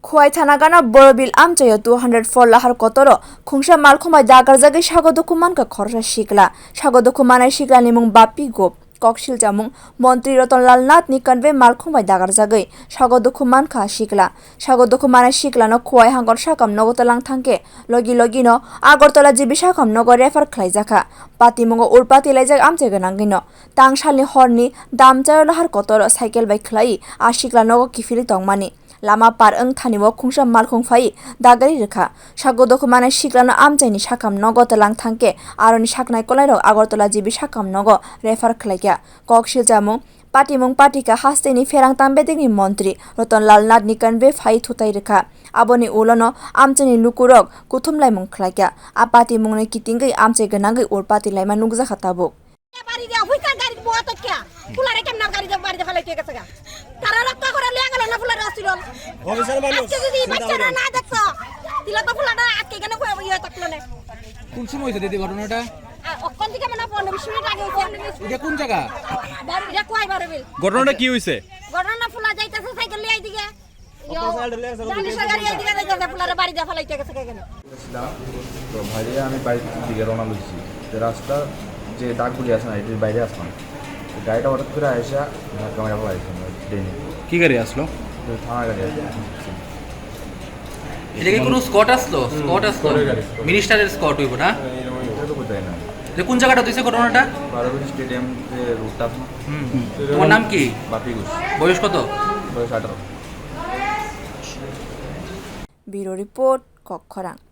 Khwai Thanagana Borobil Amchayo 204 lahar kotoro khungsha malkhomai dagar jagi sagodokuman ka khorsa shikla sagodokumanai shikla nimung Bapi Gop Kokshil jamung Montri Rotonlal Nath ni kanve malkhomai dagar jagi sagodokuman ka shikla sagodokumanai shikla no khwai hangor sakam nogotalang thangke logi no Agartala jibi sakam nogo refer khlaijaka patimungo urpati laijak amche ganangino tangsalni horni damchayo lahar kotoro cycle bai khlai a shikla nogo kifili tongmani Lama par thanimo khungsha malkhung phai dagari rekha sagodokumanai shiklano amchaini sakam nogo talang thangke aroni saknai kolairok Agartala jibi sakam nogo refer khlaikya kokshil jamung patimung patika hasteni ferang tambedikni montri Rotonlal Nath ni kanve phai thutai rekha aboni ulono amchaini lukurok kuthumlaimung khlaikya a patimungni kitinggai amchai ganangai urpati laima nukjakha tabuk বাড়ি দেয়া হুইকা গাড়ি বুয়া তো কে ফুলারে কেমন গাড়ি দে বাড়ি দে ফেলাই কে গেছে তারা রক্ত করে লিয়া গেল না ফুলারে আসছিল ভবিষ্যৎ মানুষ আজকে যদি বাচ্চারা না দেখছো দিলা তো ফুলাটা আজকে কেন ইয়ে থাকলো না কোন সময় হইছে দিদি ঘটনাটা কোন দিকে মানে 15 মিনিট আগে হইছে এটা কোন জায়গা এটা কই বারবিল ঘটনাটা কি হইছে ঘটনা ফুলা যাইতাছে সাইকেল লিয়ে দিকে গাড়ি দিকে যাইতাছে ফুলারে বাড়ি দে ফেলাই কে গেছে কেন তো ভাইয়া আমি বাড়ি দিকে রওনা লইছি রাস্তা যে দাগগুলি আছে না এটির বাইরে আসলাম গাড়িটা হঠাৎ করে আসা ধাক্কা মারা পড়াইছে ট্রেনে কি গাড়ি আসলো থানা গাড়ি এটা কি কোনো স্কট আসলো মিনিস্টারের স্কট হইব না এটা তো কোথায় না যে কোন জায়গাটা হইছে ঘটনাটা বারোবিল স্টেডিয়াম যে রুটটা আছে না তোমার নাম কি বাপি ঘোষ বয়স কত বয়স 18 Bureau Report Kokkhorang